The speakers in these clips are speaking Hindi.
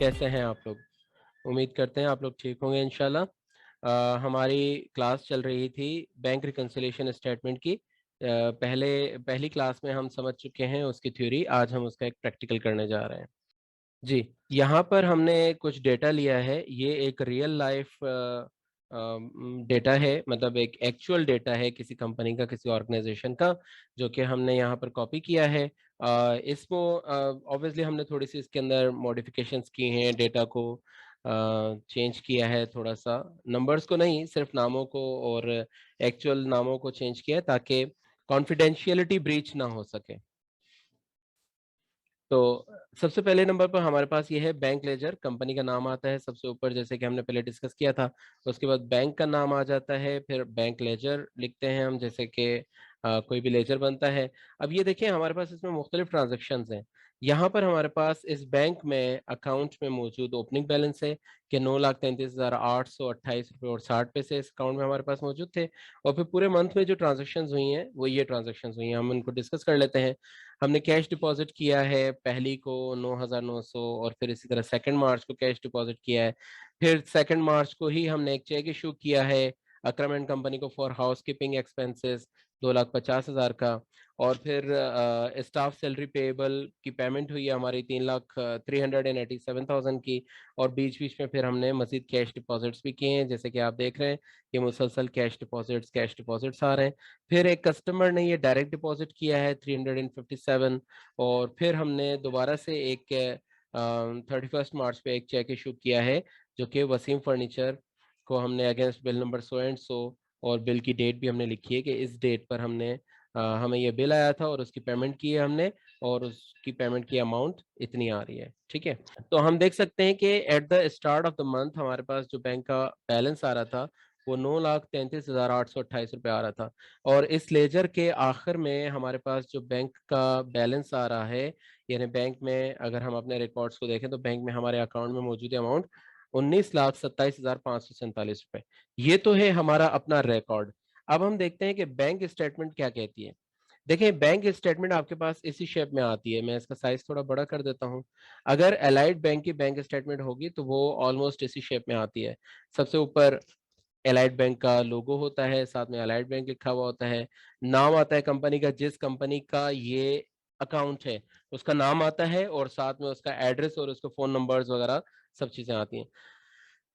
कैसे हैं आप लोग? उम्मीद करते हैं आप लोग ठीक होंगे इंशाल्लाह। हमारी क्लास चल रही थी बैंक रिकंसिलिएशन स्टेटमेंट की। पहली क्लास में हम समझ चुके हैं उसकी थ्योरी। आज हम उसका एक प्रैक्टिकल करने जा रहे हैं। जी, यहाँ पर हमने कुछ डेटा लिया है। ये एक रियल लाइफ डेटा है, मतलब एक एक्चुअल डेटा है किसी कंपनी का, किसी ऑर्गेनाइजेशन का, जो कि हमने यहाँ पर कॉपी किया है। इसको ऑब्वियसली हमने थोड़ी सी इसके अंदर मॉडिफिकेशंस की हैं, डेटा को चेंज किया है थोड़ा सा, नंबर्स को नहीं, सिर्फ नामों को और एक्चुअल नामों को चेंज किया है ताकि कॉन्फिडेंशियलिटी ब्रीच ना हो सके। तो सबसे पहले नंबर पर हमारे पास ये है बैंक लेजर। कंपनी का नाम आता है सबसे ऊपर, जैसे कि हमने पहले डिस्कस किया था। उसके बाद बैंक का नाम आ जाता है, फिर बैंक लेजर लिखते हैं हम, जैसे कि कोई भी लेजर बनता है। अब ये देखिए हमारे पास इसमें मुख्तलिफ ट्रांजेक्शन्स हैं। यहाँ पर हमारे पास इस बैंक में अकाउंट में मौजूद ओपनिंग बैलेंस है कि 9,33,828 रुपये और 60 पैसे इस अकाउंट में हमारे पास मौजूद थे। और फिर पूरे मंथ में जो ट्रांजेक्शन्स हुई हैं वो ये ट्रांजेक्शन्स हुई हैं, हम उनको डिस्कस कर लेते हैं। हमने कैश डिपॉजिट किया है पहली को 9,900, और फिर इसी तरह 2 मार्च को कैश डिपॉजिट किया है। फिर 2 मार्च को ही हमने एक चेक इशू किया है अक्रम एंड कंपनी को फॉर हाउस कीपिंग एक्सपेंसेस 2,50,000 का। और फिर स्टाफ सैलरी पेएबल की पेमेंट हुई है हमारी 3,387,000 की। और बीच बीच में फिर हमने मजीद कैश डिपॉजिट्स भी किए हैं, जैसे कि आप देख रहे हैं कि मुसलसल कैश डिपॉजिट्स आ रहे हैं। फिर एक कस्टमर ने ये डायरेक्ट डिपॉजिट किया है 357। और फिर हमने दोबारा से एक 31 मार्च पे एक चेक इशू किया है, जो कि वसीम फर्नीचर को हमने against bill number so and so, और बिल की डेट भी हमने लिखी है कि इस डेट पर हमें ये बिल आया था और उसकी पेमेंट की है हमने, और उसकी पेमेंट की अमाउंट इतनी आ रही है। ठीक है, तो हम देख सकते हैं कि at the start of the month हमारे पास जो बैंक का बैलेंस आ रहा था वो 9,33,828 रुपये आ रहा था। और इस लेजर के आखिर में हमारे पास जो बैंक का बैलेंस आ रहा है, यानी बैंक में अगर हम अपने रिकॉर्ड्स को देखें तो बैंक में हमारे अकाउंट में मौजूद अमाउंट 19,27,547 रुपये। ये तो है हमारा अपना रिकॉर्ड। अब हम देखते हैं कि बैंक स्टेटमेंट क्या कहती है। देखिए, बैंक स्टेटमेंट आपके पास इसी शेप में आती है। मैं इसका साइज थोड़ा बड़ा कर देता हूँ। अगर एलाइड बैंक की बैंक स्टेटमेंट होगी तो वो ऑलमोस्ट इसी शेप में आती है। सबसे ऊपर एलाइड बैंक का लोगो होता है, साथ में एलाइड बैंक लिखा हुआ होता है। नाम आता है कंपनी का, जिस कंपनी का ये अकाउंट है उसका नाम आता है, और साथ में उसका एड्रेस और उसके फोन नंबर्स वगैरह सब चीजें आती हैं।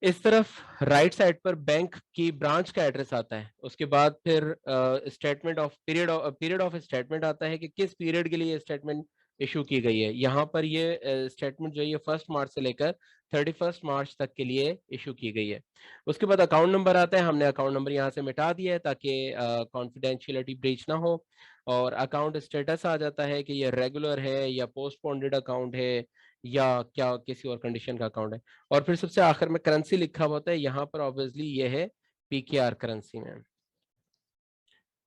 इस तरफ राइट साइड पर बैंक की ब्रांच का एड्रेस आता है। उसके बाद फिर statement of period of statement आता है कि किस पीरियड के लिए स्टेटमेंट इशू की गई है। यहाँ पर ये स्टेटमेंट जो है ये 1 मार्च से लेकर 31 मार्च तक के लिए इशू की गई है। उसके बाद अकाउंट नंबर आता है। हमने अकाउंट नंबर यहाँ से मिटा दिया है ताकि कॉन्फिडेंशियलिटी ब्रीच ना हो। और अकाउंट स्टेटस आ जाता है कि ये रेगुलर है या पोस्टपोन्डेड अकाउंट है या क्या किसी और कंडीशन का अकाउंट है। और फिर सबसे आखिर में करेंसी लिखा हुआ होता है। यहाँ पर ऑब्वियसली ये है पीकेआर करेंसी में।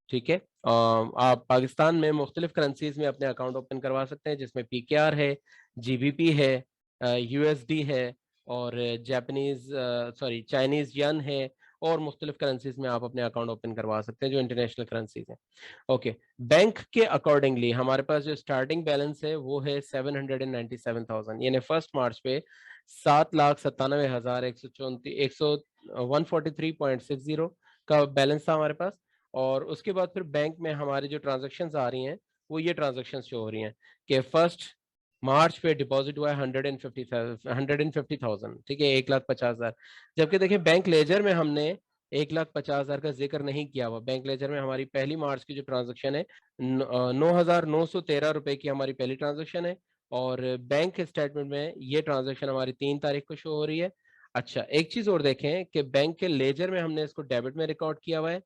ठीक है, आप पाकिस्तान में मुख्तलिफ करेंसीज में अपने अकाउंट ओपन करवा सकते हैं, जिसमें पीकेआर है, जीबीपी है, यूएसडी है, और जापानीज सॉरी चाइनीज यन है। और मुख्तलिफ करेंसीज में आप अपने अकाउंट ओपन करवा सकते हैं जो इंटरनेशनल करेंसीज हैं। ओके, बैंक के अकॉर्डिंगली हमारे पास जो स्टार्टिंग बैलेंस है वो है 797,000, यानी 1 मार्च पे 7,97,134 143.60 का बैलेंस था हमारे पास। और उसके बाद फिर बैंक में हमारी जो ट्रांजेक्शन्स आ रही हैं वो ये ट्रांजेक्शन्स शो हो रही हैं कि 1 मार्च पे डिपॉजिट हुआ है 150,000। ठीक है, 1,50,000। जबकि देखिए बैंक लेजर में हमने 1,50,000 का जिक्र नहीं किया हुआ। बैंक लेजर में हमारी पहली मार्च की जो ट्रांजेक्शन है 9,913 रुपए की हमारी पहली ट्रांजेक्शन है। और बैंक स्टेटमेंट में ये ट्रांजेक्शन हमारी 3 तारीख को शो हो रही है। अच्छा, एक चीज और देखें कि बैंक के लेजर में हमने इसको डेबिट में रिकॉर्ड किया हुआ है,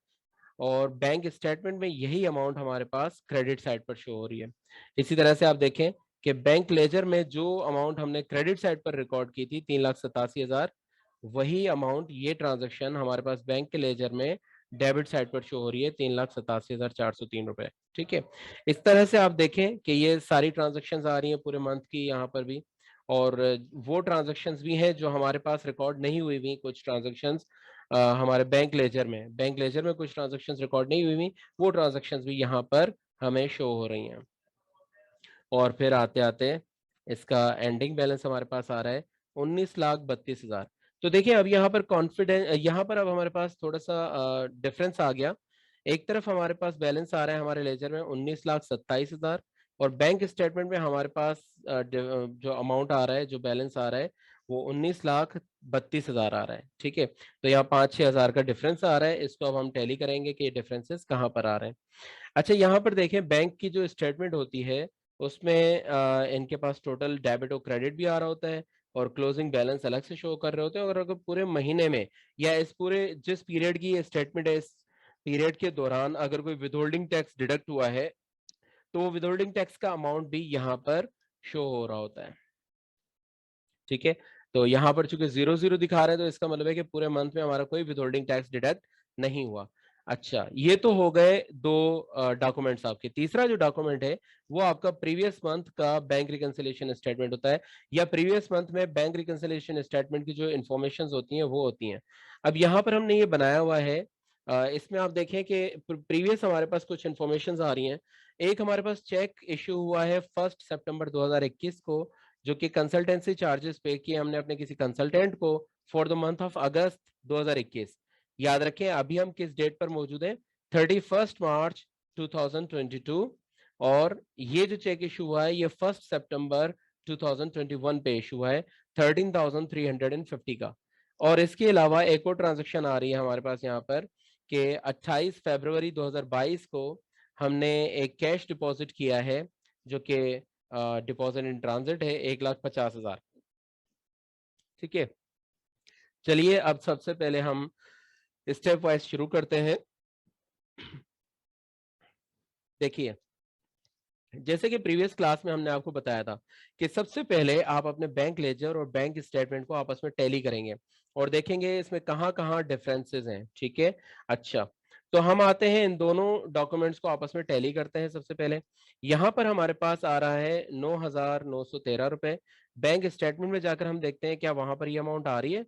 और बैंक स्टेटमेंट में यही अमाउंट हमारे पास क्रेडिट साइड पर शो हो रही है। इसी तरह से आप देखें कि बैंक लेजर में जो अमाउंट हमने क्रेडिट साइड पर रिकॉर्ड की थी 3,87,000, वही अमाउंट ये ट्रांजैक्शन हमारे पास बैंक के लेजर में डेबिट साइड पर शो हो रही है 3,87,403 रुपए। ठीक है, इस तरह से आप देखें कि ये सारी ट्रांजेक्शन आ रही हैं पूरे मंथ की यहाँ पर भी। और वो ट्रांजेक्शन्स भी हैं जो हमारे पास रिकॉर्ड नहीं हुई हुई, कुछ ट्रांजेक्शन्स हमारे बैंक लेजर में कुछ ट्रांजैक्शंस रिकॉर्ड नहीं हुई हुई, वो ट्रांजैक्शंस भी यहाँ पर हमें शो हो रही हैं। और फिर आते आते इसका एंडिंग बैलेंस हमारे पास आ रहा है 19,32,000। तो देखिए अब यहाँ पर कॉन्फिडेंस, यहाँ पर अब हमारे पास थोड़ा सा डिफरेंस आ गया। एक तरफ हमारे पास बैलेंस आ रहा है हमारे लेजर में 19,27,000, और बैंक स्टेटमेंट में हमारे पास जो अमाउंट आ रहा है, जो बैलेंस आ रहा है, वो 19,32,000 आ रहा है। ठीक है, तो यहाँ 5-6 हज़ार का डिफरेंस आ रहा है। इसको अब हम टैली करेंगे कि ये डिफरेंसेस कहाँ पर आ रहे हैं। अच्छा, यहाँ पर देखें बैंक की जो स्टेटमेंट होती है उसमें इनके पास टोटल डेबिट और क्रेडिट भी आ रहा होता है, और क्लोजिंग बैलेंस अलग से शो कर रहे होते हैं। और अगर पूरे महीने में या इस पूरे जिस पीरियड की ये स्टेटमेंट है, इस पीरियड के दौरान अगर कोई विदहोल्डिंग टैक्स डिडक्ट हुआ है, तो वो विदहोल्डिंग टैक्स का अमाउंट भी यहाँ पर शो हो रहा होता है। ठीक है, तो यहाँ पर चूंकि 0-0 दिखा रहे हैं, तो इसका मतलब है कि पूरे मंथ में हमारा कोई विदहोल्डिंग टैक्स डिडक्ट नहीं हुआ। अच्छा, ये तो हो गए दो डॉक्यूमेंट्स आपके। तीसरा जो डॉक्यूमेंट है वो आपका प्रीवियस मंथ का बैंक रिकंसिलिएशन स्टेटमेंट होता है, या प्रीवियस मंथ में बैंक रिकंसिलिएशन स्टेटमेंट की जो इन्फॉर्मेशन होती हैं वो होती हैं। अब यहाँ पर हमने ये बनाया हुआ है, इसमें आप देखें कि प्रीवियस हमारे पास कुछ इन्फॉर्मेशन आ रही हैं। एक हमारे पास चेक इशू हुआ है 1 सितंबर 2021 को, जो कि कंसल्टेंसी चार्जेस पे किए हमने अपने किसी कंसल्टेंट को फॉर द मंथ ऑफ अगस्त 2021। याद रखें अभी हम किस डेट पर मौजूद हैं, 31 मार्च 2022, और ये जो चेक इशू हुआ है ये 1 सितंबर 2021 पे इशू हुआ है 13,350 का। और इसके अलावा एक और ट्रांजेक्शन आ रही है हमारे पास यहाँ पर कि 28 फरवरी 2022 को हमने एक कैश डिपॉजिट किया है, जो कि डिपॉजिट इन ट्रांजिट है 1,50,000। ठीक है, चलिए अब सबसे पहले हम स्टेप वाइज शुरू करते हैं। देखिए, जैसे कि प्रीवियस क्लास में हमने आपको बताया था कि सबसे पहले आप अपने बैंक लेजर और बैंक स्टेटमेंट को आपस में टैली करेंगे और देखेंगे इसमें कहाँ कहाँ डिफरेंसेस हैं। ठीक है, अच्छा, तो हम आते हैं इन दोनों डॉक्यूमेंट्स को आपस में टैली करते हैं। सबसे पहले यहाँ पर हमारे पास आ रहा है 9,913 रुपए। बैंक स्टेटमेंट में जाकर हम देखते हैं क्या वहां पर ये अमाउंट आ रही है।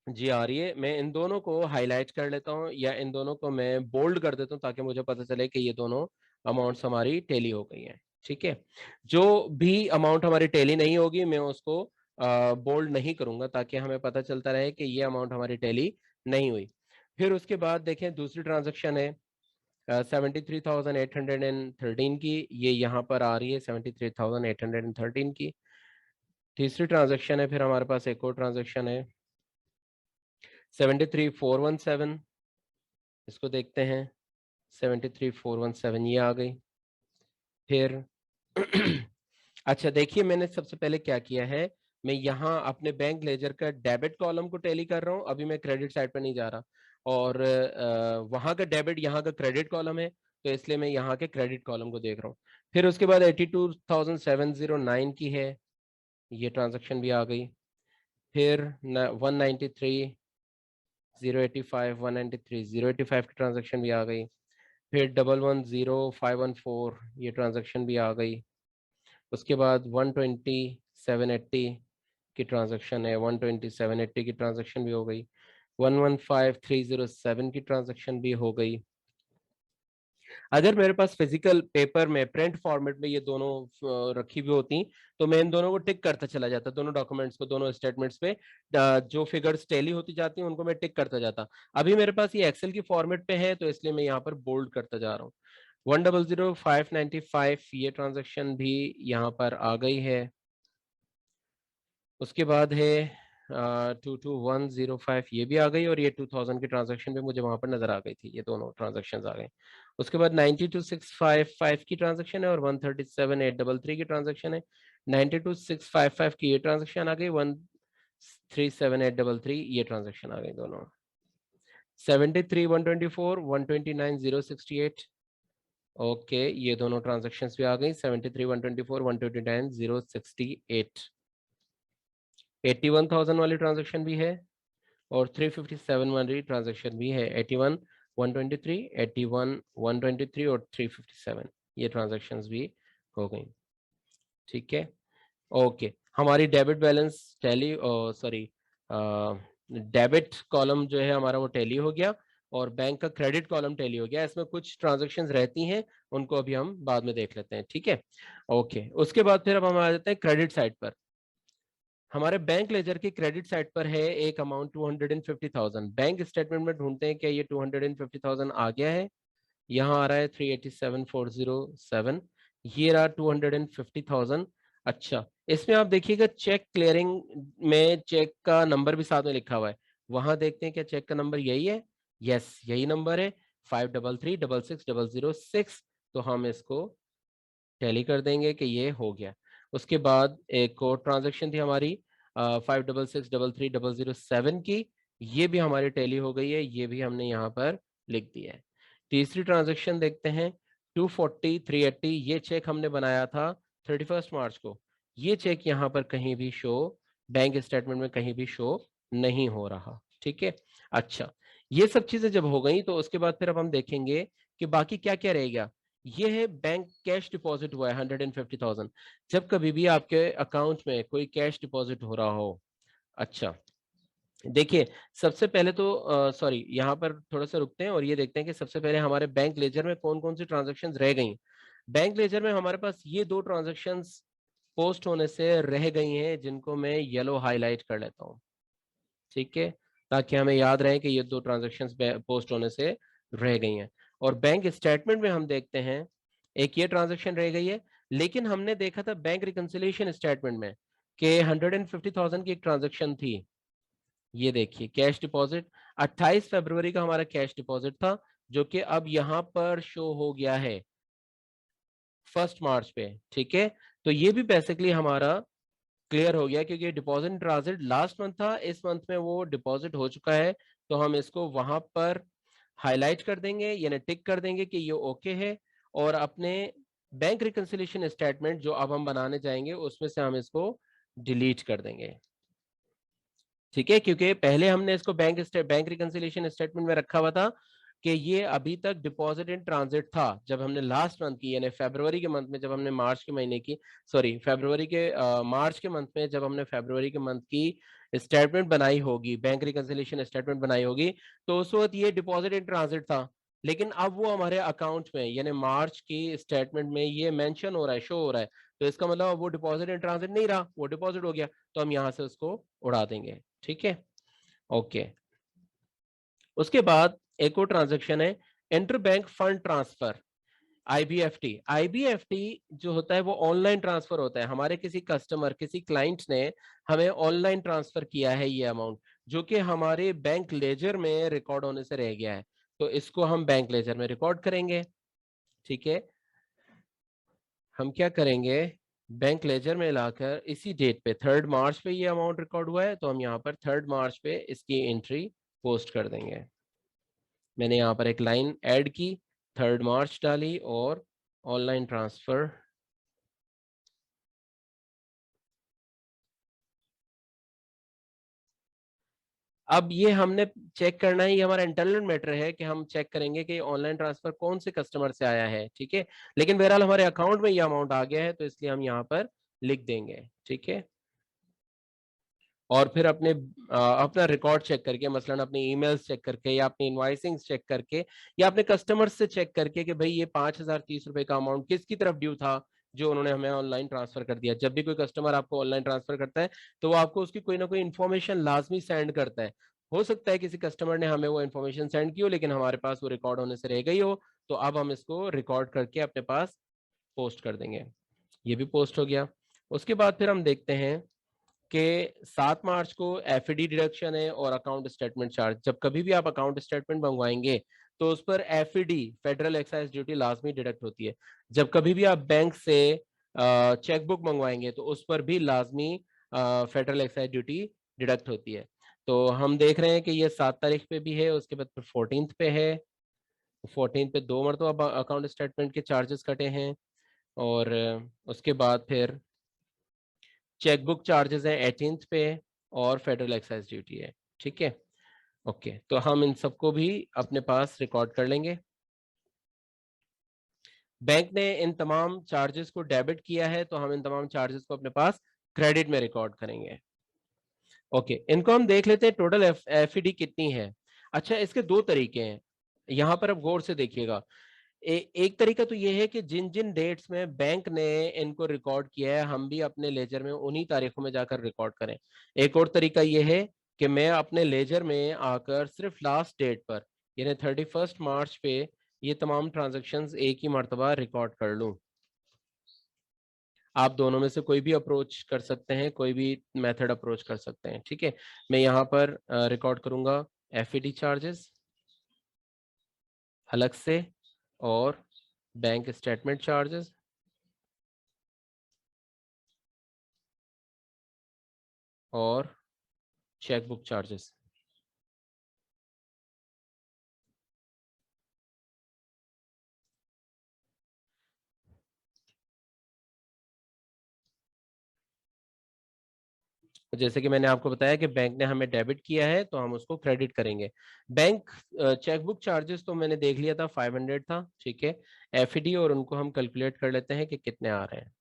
जी आ रही है। मैं इन दोनों को हाईलाइट कर लेता हूँ या इन दोनों को मैं बोल्ड कर देता हूँ ताकि मुझे पता चले कि ये दोनों अमाउंट्स हमारी टेली हो गई हैं। ठीक है, जो भी अमाउंट हमारी टेली नहीं होगी मैं उसको बोल्ड नहीं करूंगा ताकि हमें पता चलता रहे कि ये अमाउंट हमारी टेली नहीं हुई। फिर उसके बाद देखें दूसरी ट्रांजेक्शन है 73,813 की, ये यहाँ पर आ रही है 73,813 की। तीसरी ट्रांजेक्शन है, फिर हमारे पास एक और ट्रांजेक्शन है 73,417, इसको देखते हैं 73,417 ये आ गई। फिर अच्छा देखिए, मैंने सबसे पहले क्या किया है, मैं यहाँ अपने बैंक लेजर का डेबिट कॉलम को टैली कर रहा हूँ। अभी मैं क्रेडिट साइड पर नहीं जा रहा, और वहाँ का डेबिट यहाँ का क्रेडिट कॉलम है, तो इसलिए मैं यहाँ के क्रेडिट कॉलम को देख रहा हूँ। फिर उसके बाद 82,709 की है, ये ट्रांजेक्शन भी आ गई। फिर 193, 085, 193, 085 की ट्रांजेक्शन भी आ गई। फिर 110,514 ये ट्रांजेक्शन भी आ गई। उसके बाद 120,780 की ट्रांजेक्शन है, 120,780 की ट्रांजेक्शन भी हो गई। 115,307 की ट्रांजेक्शन भी हो गई। अगर मेरे पास फिजिकल पेपर में प्रिंट फॉर्मेट में ये दोनों रखी हुई होती तो मैं इन दोनों को टिक करता चला जाता, दोनों डॉक्यूमेंट्स को, दोनों स्टेटमेंट्स पे जो फिगर्स टैली होती जाती हैं उनको मैं टिक करता जाता। अभी मेरे पास ये एक्सेल की फॉर्मेट पे है तो इसलिए मैं यहाँ पर बोल्ड करता जा रहा हूँ। 100,595 ये ट्रांजेक्शन भी यहाँ पर आ गई है। उसके बाद है 22,105 ये भी आ गई, और ये 2000 की ट्रांजैक्शन भी मुझे वहां पर नजर आ गई थी, ये दोनों ट्रांजैक्शंस आ गए। उसके बाद 92,655 की ट्रांजैक्शन है और 137,833 की ट्रांजैक्शन है। 92,655 की ये ट्रांजैक्शन आ गई, 137,833 ये ट्रांजैक्शन आ गई दोनों। 73,124, 129,068 ओके, ये दोनों ट्रांजैक्शंस भी आ गई। 73,124, 129,068 81,000 वाली ट्रांजैक्शन भी है, और 357 वाली ट्रांजैक्शन भी है। 81, 123, 81, 123 और 357 ये ट्रांजैक्शंस भी हो गई। ठीक है, ओके, हमारी debit balance tally, sorry debit column जो है हमारा वो टैली हो गया, और बैंक का क्रेडिट कॉलम टैली हो गया। इसमें कुछ ट्रांजैक्शंस रहती हैं, उनको अभी हम बाद में देख लेते हैं। ठीक है, ओके, उसके बाद फिर अब हम आ जाते हैं क्रेडिट साइड पर। हमारे बैंक लेजर की क्रेडिट साइड पर है एक अमाउंट 250,000। बैंक स्टेटमेंट में ढूंढते हैं क्या ये 250,000 आ गया है। यहाँ आ रहा है 387,407। ये रहा 250,000। अच्छा, इसमें आप देखिएगा चेक क्लियरिंग में चेक का नंबर भी साथ में लिखा हुआ है। वहां देखते हैं क्या चेक का नंबर यही है। यस, यही नंबर है 533,66,006। तो हम इसको टैली कर देंगे कि ये हो गया। उसके बाद एक और ट्रांजेक्शन थी हमारी 566,33,007 की। ये भी हमारी टैली हो गई है, ये भी हमने यहाँ पर लिख दिया है। तीसरी ट्रांजेक्शन देखते हैं 240,380। ये चेक हमने बनाया था 31 मार्च को। ये चेक यहाँ पर कहीं भी शो, बैंक स्टेटमेंट में कहीं भी शो नहीं हो रहा। ठीक है। अच्छा, ये सब चीजें जब हो गई तो उसके बाद फिर अब हम देखेंगे कि बाकी क्या क्या रहेगा। ये है बैंक कैश डिपॉजिट हुआ है 150,000। जब कभी भी आपके अकाउंट में कोई कैश डिपॉजिट हो रहा हो। अच्छा, देखिए सबसे पहले तो सॉरी, यहाँ पर थोड़ा सा रुकते हैं और ये देखते हैं कि सबसे पहले हमारे बैंक लेजर में कौन कौन सी ट्रांजेक्शन रह गई। बैंक लेजर में हमारे पास ये दो ट्रांजेक्शन पोस्ट होने से रह गई हैं, जिनको मैं येलो हाईलाइट कर लेता हूँ। ठीक है, ताकि हमें याद रहे कि ये दो ट्रांजेक्शन्स पोस्ट होने से रह गई हैं। और बैंक स्टेटमेंट में हम देखते हैं एक ये ट्रांजेक्शन रह गई है। लेकिन हमने देखा था बैंक रिकंसिलिएशन स्टेटमेंट में कि 150,000 की एक ट्रांजेक्शन थी। ये देखिए कैश डिपॉजिट 28 फरवरी का हमारा कैश डिपॉजिट था, जो कि अब यहाँ पर शो हो गया है 1 मार्च पे। ठीक है, तो ये भी बेसिकली हमारा क्लियर हो गया, क्योंकि deposit in transit last month था, इस मंथ में वो डिपॉजिट हो चुका है। तो हम इसको वहां पर हाईलाइट कर देंगे, यानी टिक कर देंगे कि ये ओके है। और अपने बैंक रिकंसिलिएशन स्टेटमेंट जो अब हम बनाने जाएंगे उसमें से हम इसको डिलीट कर देंगे। ठीक है, क्योंकि पहले हमने इसको बैंक रिकंसिलिएशन स्टेटमेंट में रखा हुआ था कि ये अभी तक डिपॉजिट इन ट्रांजिट था। जब हमने लास्ट मंथ की यानी फरवरी के मंथ में, जब हमने मार्च के महीने की, सॉरी फरवरी के मार्च के मंथ में जब हमने फरवरी के मंथ की स्टेटमेंट बनाई होगी, बैंक रिकंसिलिएशन स्टेटमेंट बनाई होगी, तो उस वक्त ये डिपॉजिट इन ट्रांजिट था। लेकिन अब वो हमारे अकाउंट में यानी मार्च की स्टेटमेंट में ये मेंशन हो रहा है, शो हो रहा है। तो इसका मतलब वो डिपॉजिट इन ट्रांजिट नहीं रहा, वो डिपॉजिट हो गया। तो हम यहाँ से उसको उड़ा देंगे। ठीक है, ओके। उसके बाद एक और ट्रांजैक्शन है इंटर बैंक फंड ट्रांसफर, आईबीएफटी। आईबीएफटी जो होता है वो ऑनलाइन ट्रांसफर होता है। हमारे किसी कस्टमर, किसी क्लाइंट ने हमें ऑनलाइन ट्रांसफर किया है ये अमाउंट, जो कि हमारे बैंक लेजर में रिकॉर्ड होने से रह गया है। तो इसको हम बैंक लेजर में रिकॉर्ड करेंगे। ठीक है, हम क्या करेंगे, बैंक लेजर में लाकर इसी डेट पे 3 मार्च पे ये अमाउंट रिकॉर्ड हुआ है, तो हम यहाँ पर 3 मार्च पे इसकी एंट्री पोस्ट कर देंगे। मैंने यहाँ पर एक लाइन ऐड की, 3 मार्च डाली और ऑनलाइन ट्रांसफर। अब ये हमने चेक करना है, ये हमारा इंटरनल मैटर है कि हम चेक करेंगे कि ऑनलाइन ट्रांसफर कौन से कस्टमर से आया है। ठीक है, लेकिन बहरहाल हमारे अकाउंट में ये अमाउंट आ गया है, तो इसलिए हम यहाँ पर लिख देंगे। ठीक है, और फिर अपना रिकॉर्ड चेक करके, मसलन अपनी ईमेल्स चेक करके या अपनी इनवाइसिंग चेक करके या अपने कस्टमर्स से चेक करके कि भाई ये 5,030 रुपए का अमाउंट किसकी तरफ ड्यू था, जो उन्होंने हमें ऑनलाइन ट्रांसफर कर दिया। जब भी कोई कस्टमर आपको ऑनलाइन ट्रांसफर करता है तो वो आपको उसकी कोई ना कोई इन्फॉर्मेशन लाजमी सेंड करता है। हो सकता है किसी कस्टमर ने हमें वो इन्फॉर्मेशन सेंड की हो, लेकिन हमारे पास वो रिकॉर्ड होने से रह गई हो। तो अब हम इसको रिकॉर्ड करके अपने पास पोस्ट कर देंगे। ये भी पोस्ट हो गया। उसके बाद फिर हम देखते हैं कि 7 मार्च को एफडी डिडक्शन है और अकाउंट स्टेटमेंट चार्ज। जब कभी भी आप अकाउंट स्टेटमेंट मंगवाएंगे तो उस पर एफडी, फेडरल एक्साइज ड्यूटी, लाजमी डिडक्ट होती है। जब कभी भी आप बैंक से चेकबुक मंगवाएंगे तो उस पर भी लाजमी फेडरल एक्साइज ड्यूटी डिडक्ट होती है। तो हम देख रहे हैं कि ये 7 तारीख पे भी है, उसके बाद फिर 14th पे है। 14th पे 2 मरतबा अकाउंट स्टेटमेंट के चार्जेस कटे हैं। और उसके बाद फिर चेकबुक चार्जेस है 18th पे और फेडरल एक्साइज ड्यूटी है। ठीक है, ओके। तो हम इन सबको भी अपने पास रिकॉर्ड कर लेंगे। बैंक ने इन तमाम चार्जेस को डेबिट किया है, तो हम इन तमाम चार्जेस को अपने पास क्रेडिट में रिकॉर्ड करेंगे। ओके, इनको हम देख लेते हैं टोटल एफईडी कितनी है। अच्छा, इसके दो तरीके हैं, यहां पर अब गौर से देखिएगा। एक तरीका तो ये है कि जिन जिन डेट्स में बैंक ने इनको रिकॉर्ड किया है हम भी अपने लेजर में उन्हीं तारीखों में जाकर रिकॉर्ड करें। एक और तरीका ये है कि मैं अपने लेजर में आकर सिर्फ लास्ट डेट पर यानी 31 मार्च पे ये तमाम ट्रांजेक्शन्स एक ही मरतबा रिकॉर्ड कर लूं। आप दोनों में से कोई भी अप्रोच कर सकते हैं, कोई भी मेथड अप्रोच कर सकते हैं। ठीक है, मैं यहाँ पर रिकॉर्ड करूंगा एफईडी चार्जेस अलग से और बैंक स्टेटमेंट चार्जेस और चेकबुक चार्जेस। जैसे कि मैंने आपको बताया कि बैंक ने हमें डेबिट किया है तो हम उसको क्रेडिट करेंगे। बैंक चेकबुक चार्जेस तो मैंने देख लिया था 500 था। ठीक है, एफईडी और उनको हम कैलकुलेट कर लेते हैं कि कितने आ रहे हैं।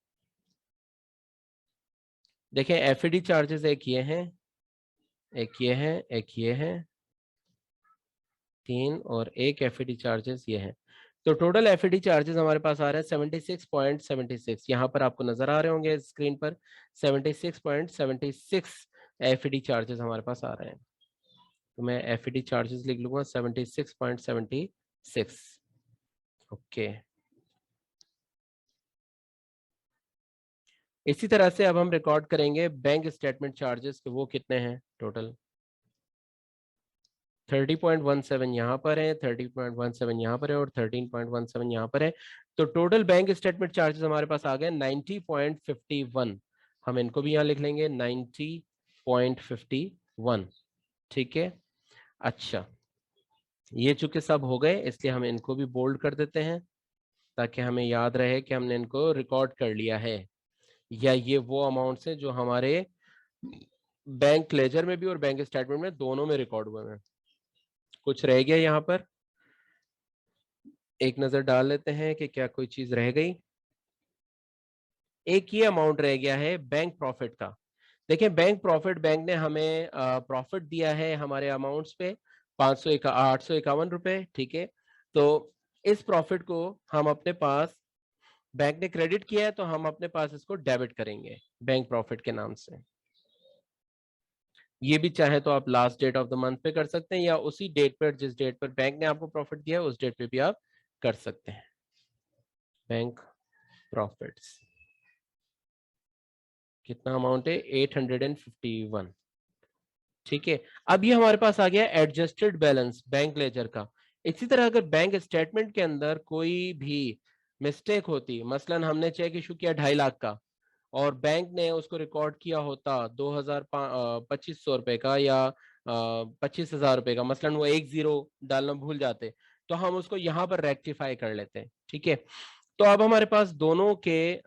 देखें एफईडी चार्जेस एक ये हैं, एक ये हैं, एक ये हैं, 3 और एक एफईडी चार्जेस ये हैं। तो टोटल एफईडी चार्जेस हमारे पास आ रहे हैं 76.76। यहाँ पर आपको नजर आ रहे होंगे स्क्रीन पर 76.76 एफईडी चार्जेस हमारे पास आ रहे हैं। तो मैं एफईडी चार्जेस लिख लूंगा 76.76। ओके, इसी तरह से अब हम रिकॉर्ड करेंगे बैंक स्टेटमेंट चार्जेस के वो कितने हैं टोटल। 30.17 यहाँ पर है, 30.17 यहाँ पर है और 13.17 यहाँ पर है। तो टोटल बैंक स्टेटमेंट चार्जेस हमारे पास आ गए 90.51। हम इनको भी यहाँ लिख लेंगे 90.51। ठीक है, अच्छा ये चूंकि सब हो गए इसलिए हम इनको भी बोल्ड कर देते हैं ताकि हमें याद रहे कि हमने इनको रिकॉर्ड कर लिया है, या ये वो अमाउंट्स हैं जो हमारे बैंक लेजर में भी और बैंक स्टेटमेंट में दोनों में रिकॉर्ड हुए हैं। कुछ रह गया यहाँ पर, एक नजर डाल लेते हैं कि क्या कोई चीज रह गई। एक ये अमाउंट रह गया है बैंक प्रॉफिट का। देखिए बैंक प्रॉफिट, बैंक ने हमें प्रॉफिट दिया है हमारे अमाउंट्स पे 851 रुपए। ठीक है, तो इस प्रॉफिट को हम अपने पास, बैंक ने क्रेडिट किया है तो हम अपने पास इसको डेबिट करेंगे बैंक प्रॉफिट के नाम से। ये भी चाहे तो आप last date of the month pay कर सकते हैं या उसी डेट पर जिस डेट पर बैंक ने आपको प्रॉफिट दिया है उस डेट पे भी आप कर सकते हैं। बैंक प्रॉफिट्स कितना अमाउंट है 851। ठीक है, अब ये हमारे पास आ गया एडजस्टेड बैलेंस बैंक लेजर का। इसी तरह अगर बैंक स्टेटमेंट के अंदर कोई भी मिस्टेक होती, मसलन हमने चेक इशू किया 2.5 लाख का और बैंक ने उसको रिकॉर्ड किया होता 2500 रुपए का या 25,000 रुपए का, मसलन वो एक जीरो डालना भूल जाते तो हम उसको यहाँ पर रेक्टिफाई कर लेते हैं। ठीक है, तो अब हमारे पास दोनों के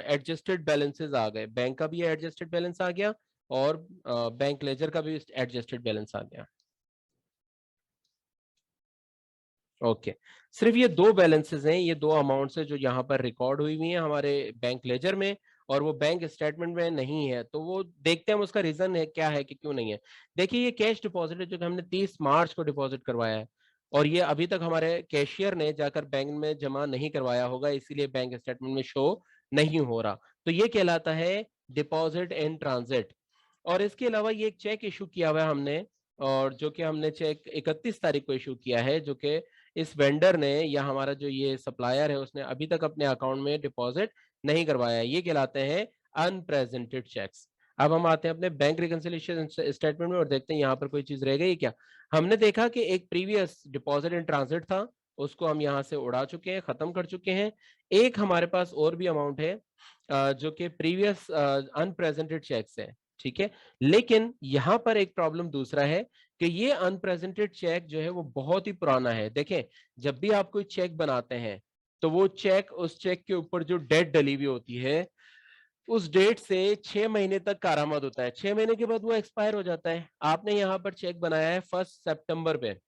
एडजस्टेड बैलेंसेस आ गए, बैंक का भी एडजस्टेड बैलेंस आ गया और बैंक लेजर का भी एडजस्टेड बैलेंस आ गया। ओके, सिर्फ ये दो बैलेंसेस हैं, ये दो अमाउंट्स है जो यहाँ पर रिकॉर्ड हुई हुई हैं हमारे बैंक लेजर में और वो बैंक स्टेटमेंट में नहीं है। तो वो देखते हैं हम उसका रीजन है क्या है कि क्यों नहीं है। देखिए ये कैश डिपॉजिट है जो कि हमने 30 मार्च को डिपॉजिट करवाया है और ये अभी तक हमारे कैशियर ने जाकर बैंक में जमा नहीं करवाया होगा, इसीलिए बैंक स्टेटमेंट में शो नहीं हो रहा। तो ये कहलाता है डिपॉजिट इन ट्रांजिट। और इसके अलावा ये एक चेक इशू किया हुआ है हमने, और जो कि हमने चेक 31 तारीख को इशू किया है, जो कि इस वेंडर ने या हमारा जो ये सप्लायर है उसने अभी तक अपने अकाउंट में डिपॉजिट नहीं करवाया है। ये कहलाते हैं अनप्रेजेंटेड चेक्स। अब हम आते हैं अपने बैंक रिकंसिलिएशन स्टेटमेंट में और देखते हैं यहाँ पर कोई चीज रह गई क्या। हमने देखा कि एक प्रीवियस डिपॉजिट इन ट्रांजिट था, उसको हम यहाँ से उड़ा चुके हैं, खत्म कर चुके हैं। एक हमारे पास और भी अमाउंट है जो कि प्रीवियस अनप्रेजेंटेड चेक्स है। ठीक है, लेकिन यहाँ पर एक प्रॉब्लम दूसरा है कि ये अनप्रेजेंटेड चेक जो है वो बहुत ही पुराना है। देखें जब भी आप कोई चेक बनाते हैं तो वो चेक, उस चेक के ऊपर जो डेट डली हुई होती है उस डेट से 6 महीने तक कारामद होता है, 6 महीने के बाद वो एक्सपायर हो जाता है। आपने यहाँ पर चेक बनाया है 1 सितंबर पे,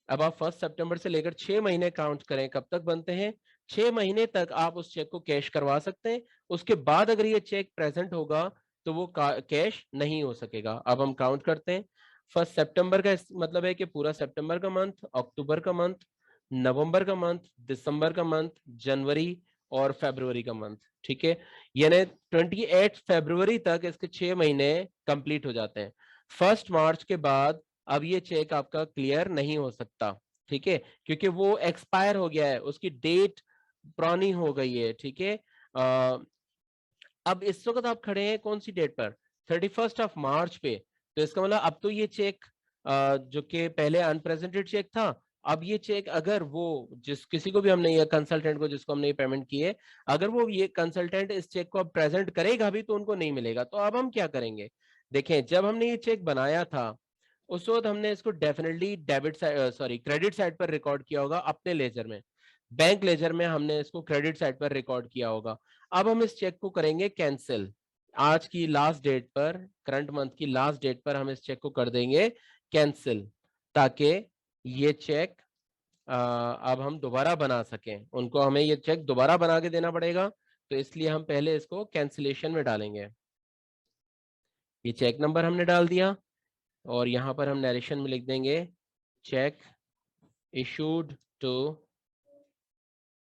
अब आप 1 सितंबर से लेकर 6 महीने काउंट करें कब तक बनते हैं, 6 महीने तक आप उस चेक को कैश करवा सकते हैं। उसके बाद अगर ये चेक प्रेजेंट होगा तो वो कैश नहीं हो सकेगा। अब हम काउंट करते हैं, 1 सितंबर का मतलब है कि पूरा सितंबर का मंथ, अक्टूबर का मंथ, नवंबर का मंथ, दिसंबर का मंथ, जनवरी और फरवरी का मंथ। ठीक है, यानी 28 फरवरी तक इसके 6 महीने कंप्लीट हो जाते हैं। 1 मार्च के बाद अब ये चेक आपका क्लियर नहीं हो सकता। ठीक है, क्योंकि वो एक्सपायर हो गया है, उसकी डेट पुरानी हो गई है। ठीक है, अब इस वक्त आप खड़े हैं कौन सी डेट पर, 31 मार्च पे। तो इसका मतलब अब तो ये चेक जो कि पहले अनप्रेजेंटेड चेक था, अब ये चेक अगर वो जिस किसी को भी हमने ये कंसल्टेंट को जिसको हमने ये पेमेंट किए, अगर वो ये कंसल्टेंट इस चेक को अब प्रेजेंट करेगा भी तो उनको नहीं मिलेगा। तो अब हम क्या करेंगे, देखें जब हमने ये चेक बनाया था उस वक्त हमने इसको definitely debit side sorry credit side पर रिकॉर्ड किया होगा अपने लेजर में, बैंक लेजर में हमने इसको क्रेडिट साइड पर रिकॉर्ड किया होगा। अब हम इस चेक को करेंगे कैंसिल, आज की लास्ट डेट पर, करंट मंथ की लास्ट डेट पर हम इस चेक को कर देंगे कैंसिल, ताकि ये चेक अब हम दोबारा बना सकें। उनको हमें ये चेक दोबारा बना के देना पड़ेगा, तो इसलिए हम पहले इसको कैंसिलेशन में डालेंगे। ये चेक नंबर हमने डाल दिया और यहां पर हम नरेशन में लिख देंगे cheque issued to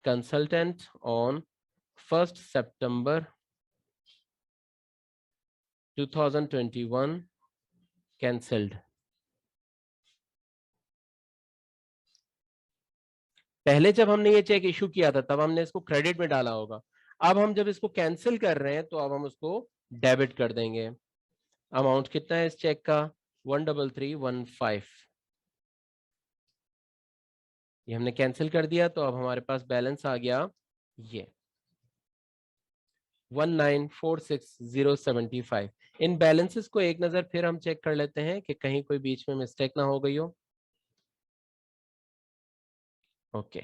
consultant on 1 September 2021 cancelled. पहले जब हमने ये चेक इशू किया था तब हमने इसको क्रेडिट में डाला होगा, अब हम जब इसको कैंसिल कर रहे हैं तो अब हम उसको डेबिट कर देंगे। अमाउंट कितना है इस चेक का, 13315। ये हमने कैंसिल कर दिया तो अब हमारे पास बैलेंस आ गया ये 1946075। इन बैलेंसेस को एक नजर फिर हम चेक कर लेते हैं कि कहीं कोई बीच में मिस्टेक ना हो गई हो। ओके,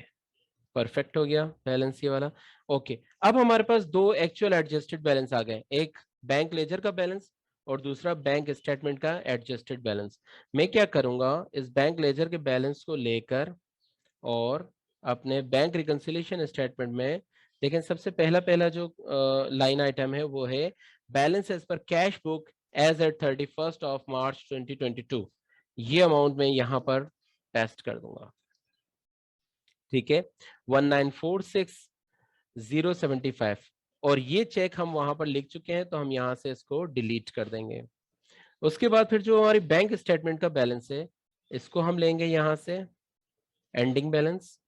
परफेक्ट हो गया बैलेंस ये वाला। ओके, अब हमारे पास दो एक्चुअल एडजस्टेड बैलेंस आ गए, एक बैंक लेजर का बैलेंस और दूसरा बैंक स्टेटमेंट का एडजस्टेड बैलेंस। मैं क्या करूंगा, इस बैंक लेजर के बैलेंस को लेकर और अपने बैंक रिकंसिलिएशन स्टेटमेंट में देखें, सबसे पहला पहला जो लाइन आइटम है वो है balance as per cash book as at 31 March 2022। ये अमाउंट मैं यहां पर पेस्ट कर दूंगा। ठीक है, 1946075, और ये चेक हम वहां पर लिख चुके हैं तो हम यहां से इसको डिलीट कर देंगे। उसके बाद फिर जो हमारी बैंक स्टेटमेंट का बैलेंस है इसको हम लेंगे यहां से एंडिंग बैलेंस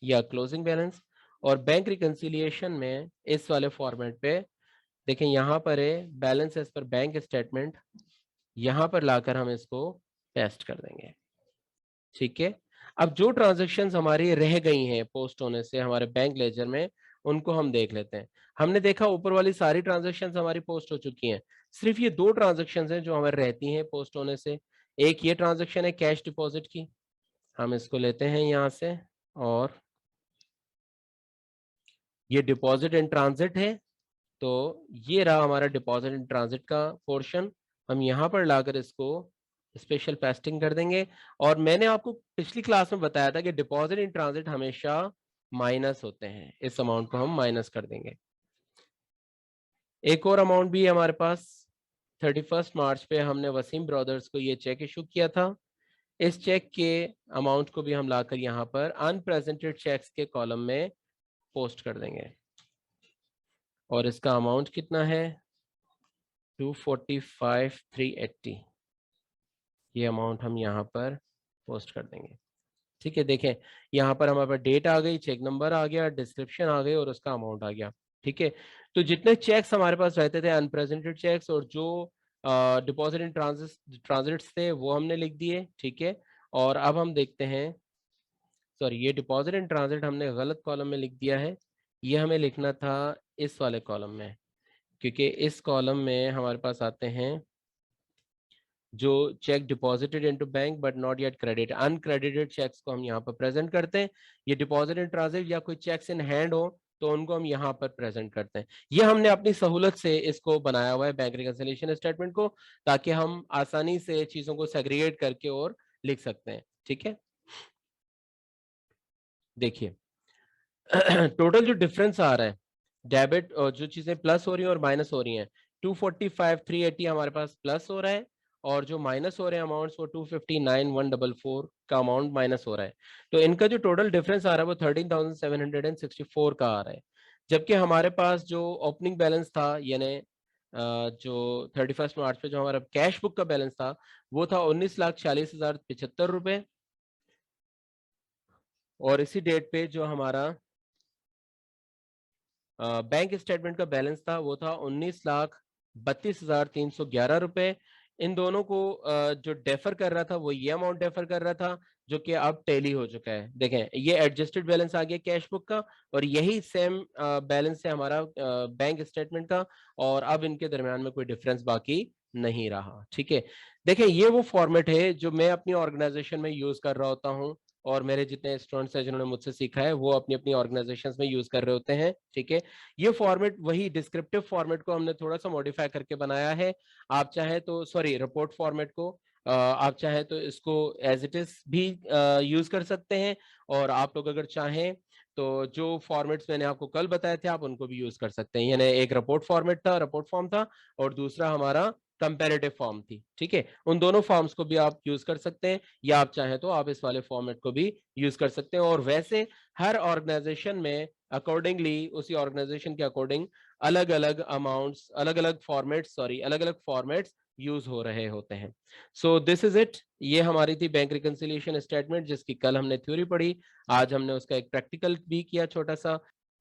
या क्लोजिंग बैलेंस, और बैंक रिकंसिलिएशन में इस वाले फॉर्मेट पे देखें यहां पर है balance as per bank statement, यहां पर लाकर हम इसको पेस्ट कर देंगे। ठीक है, अब जो ट्रांजैक्शंस हमारी रह गई हैं पोस्ट होने से हमारे बैंक लेजर में, उनको हम देख लेते हैं। हमने देखा ऊपर वाली सारी ट्रांजैक्शंस हमारी पोस्ट हो चुकी हैं, सिर्फ ये दो ट्रांजैक्शंस हैं जो हमारी रहती हैं पोस्ट होने से। एक ये ट्रांजैक्शन है कैश डिपॉजिट की, हम इसको लेते हैं यहां से, और ये डिपॉजिट इन ट्रांजिट है, तो ये रहा हमारा डिपॉजिट इन ट्रांजिट का पोर्शन। हम यहाँ पर लाकर इसको स्पेशल पेस्टिंग कर देंगे। और मैंने आपको पिछली क्लास में बताया था कि डिपॉजिट इन ट्रांजिट हमेशा माइनस होते हैं, इस अमाउंट को हम माइनस कर देंगे। एक और अमाउंट भी है हमारे पास, 31 मार्च पे हमने वसीम ब्रदर्स को ये चेक इशू किया था। इस चेक के अमाउंट को भी हम लाकर यहाँ पर अनप्रेजेंटेड चेक्स के कॉलम में पोस्ट कर देंगे, और इसका अमाउंट कितना है 245,380। ये अमाउंट हम यहाँ पर पोस्ट कर देंगे। ठीक है, देखें यहाँ पर हमारे पास डेट आ गई, चेक नंबर आ गया, डिस्क्रिप्शन आ गई और उसका अमाउंट आ गया। ठीक है, तो जितने चेक्स हमारे पास रहते थे अनप्रेजेंटेड चेक्स और जो डिपॉजिट इन ट्रांजिट्स थे वो हमने लिख दिए। ठीक है, और अब हम देखते हैं, सॉरी ये डिपॉजिट इन ट्रांजिट हमने गलत कॉलम में लिख दिया है, ये हमें लिखना था इस वाले कॉलम में, क्योंकि इस कॉलम में हमारे पास आते हैं जो cheque deposited into bank but not yet credit, uncredited cheques को हम यहाँ पर प्रेजेंट करते हैं। ये डिपॉजिट इन ट्रांजिट या कोई चेक्स इन हैंड हो तो उनको हम यहाँ पर प्रेजेंट करते हैं। ये हमने अपनी सहूलत से इसको बनाया हुआ है बैंक रिकंसिलिएशन स्टेटमेंट को, ताकि हम आसानी से चीजों को सेग्रीगेट करके और लिख सकते हैं। ठीक है, देखिए टोटल जो डिफरेंस आ रहा है डेबिट और जो चीजें प्लस हो रही हैं और माइनस हो रही हैं, 245,380 हमारे पास प्लस हो रहा है और जो माइनस हो रहे हैं अमाउंट्स वो 259,144 का अमाउंट माइनस हो रहा है। तो इनका जो टोटल डिफरेंस आ रहा है वो 13,764 का आ रहा है। जबकि हमारे पास जो ओपनिंग बैलेंस था, यानी जो 31 मार्च पे जो हमारा कैश बुक का बैलेंस था वो था 19,40,75 रुपए। और इसी डेट पे जो हमारा बैंक स्टेटमेंट का बैलेंस था वो था 19,32,311 रुपए। इन दोनों को जो डेफर कर रहा था वो ये अमाउंट डेफर कर रहा था, जो कि अब टैली हो चुका है। देखें ये एडजस्टेड बैलेंस आ गया कैश बुक का, और यही सेम बैलेंस है हमारा बैंक स्टेटमेंट का, और अब इनके दरमियान में कोई डिफरेंस बाकी नहीं रहा। ठीक है, देखें ये वो फॉर्मेट है जो मैं अपनी ऑर्गेनाइजेशन में यूज कर रहा होता हूँ, और मेरे जितने स्टूडेंट्स हैं जिन्होंने मुझसे सीखा है वो अपनी अपनी ऑर्गेनाइजेशंस में यूज कर रहे होते हैं। ठीक है, ये फॉर्मेट वही डिस्क्रिप्टिव फॉर्मेट को हमने थोड़ा सा मॉडिफाई करके बनाया है। आप चाहे तो सॉरी रिपोर्ट फॉर्मेट को आप चाहे तो इसको एज इट इज भी यूज कर सकते हैं, और आप लोग अगर चाहें तो जो फॉर्मेट्स मैंने आपको कल बताए थे आप उनको भी यूज कर सकते हैं। यानी एक रिपोर्ट फॉर्मेट था, रिपोर्ट फॉर्म था, और दूसरा हमारा कंपेरेटिव फॉर्म थी। ठीक है, उन दोनों फॉर्म्स को भी आप यूज कर सकते हैं, या आप चाहें तो आप इस वाले फॉर्मेट को भी यूज कर सकते हैं। और वैसे हर ऑर्गेनाइजेशन में अकॉर्डिंगली उसी ऑर्गेनाइजेशन के अकॉर्डिंग अलग अलग अमाउंट्स, अलग अलग फॉर्मेट्स, सॉरी अलग अलग फॉर्मेट्स यूज हो रहे होते हैं। सो दिस इज इट, ये हमारी थी बैंक रिकंसिलिएशन स्टेटमेंट, जिसकी कल हमने थ्योरी पढ़ी, आज हमने उसका एक प्रैक्टिकल भी किया छोटा सा।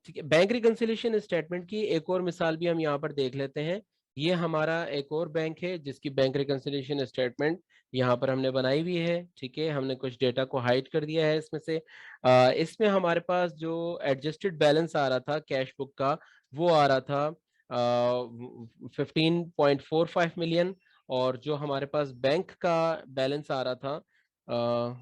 ठीक है, बैंक रिकंसिलिएशन स्टेटमेंट की एक और मिसाल भी हम यहाँ पर देख लेते हैं। ये हमारा एक और बैंक है जिसकी बैंक रिकंसिलिएशन स्टेटमेंट यहाँ पर हमने बनाई हुई है। ठीक है, हमने कुछ डेटा को हाइड कर दिया है इसमें से। इसमें हमारे पास जो एडजस्टेड बैलेंस आ रहा था कैश बुक का वो आ रहा था 15.45 मिलियन, और जो हमारे पास बैंक का बैलेंस आ रहा था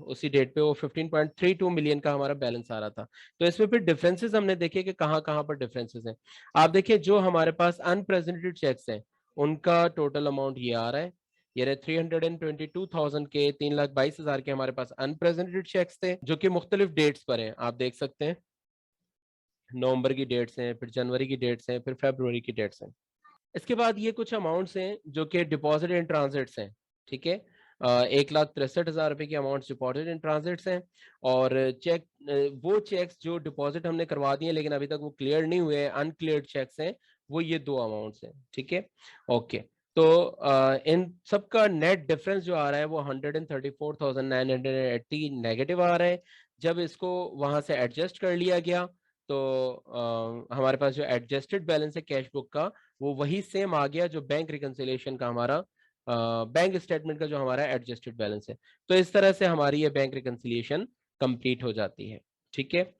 उसी डेट पे वो 15.32 मिलियन का हमारा बैलेंस आ रहा था। तो इसमें फिर डिफरेंसेस हमने देखे कि कहाँ कहाँ पर डिफरेंसेस हैं। आप देखिए जो हमारे पास अनप्रेजेंटेड चेक्स हैं उनका टोटल अमाउंट ये आ रहा है, ये 322,000 के 3,22,000 के हमारे पास अनप्रेजेंटेड चेक्स थे, जो कि मुख्तलिफ डेट्स पर हैं। आप देख सकते हैं नवंबर की डेट्स हैं, फिर जनवरी की डेट्स हैं, फिर फरवरी की डेट्स हैं। इसके बाद ये कुछ अमाउंट्स हैं जो कि डिपॉजिट इन ट्रांजिट्स हैं। ठीक है, 1,63,000 रुपए की अमाउंट डिपॉजिट इन ट्रांजिट्स हैं, और चेक वो चेक्स जो डिपॉजिट हमने करवा दिए लेकिन अभी तक वो क्लियर नहीं हुए, अनक्लियर्ड चेक्स हैं, वो ये दो अमाउंट्स हैं। ठीक है, ओके। तो इन सबका नेट डिफरेंस जो आ रहा है वो 134,980 नेगेटिव आ रहा है। जब इसको वहां से एडजस्ट कर लिया गया तो हमारे पास जो एडजस्टेड बैलेंस है कैश बुक का वो वही सेम आ गया जो बैंक रिकंसिलिएशन का हमारा बैंक स्टेटमेंट का जो हमारा एडजस्टेड बैलेंस है। तो इस तरह से हमारी ये बैंक रिकंसिलिएशन कंप्लीट हो जाती है। ठीक है,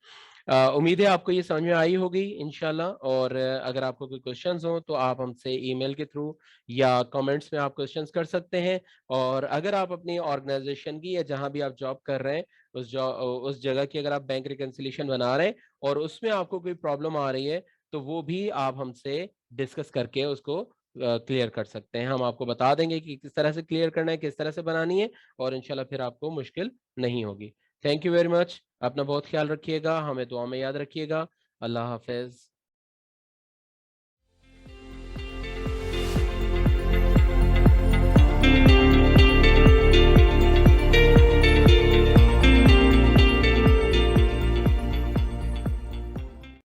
उम्मीद है आपको ये समझ में आई होगी इंशाल्लाह। और अगर आपको कोई क्वेश्चंस हो तो आप हमसे ईमेल के थ्रू या कमेंट्स में आप क्वेश्चंस कर सकते हैं। और अगर आप अपनी ऑर्गेनाइजेशन की या जहां भी आप जॉब कर रहे हैं उस जगह की अगर आप बैंक रिकंसिलिएशन बना रहे हैं और उसमें आपको कोई प्रॉब्लम आ रही है तो वो भी आप हमसे डिस्कस करके उसको क्लियर कर सकते हैं। हम आपको बता देंगे कि किस तरह से क्लियर करना है, किस तरह से बनानी है, और इंशाल्लाह फिर आपको मुश्किल नहीं होगी। थैंक यू वेरी मच, अपना बहुत ख्याल रखिएगा, हमें दुआ में याद रखिएगा। अल्लाह हाफिज।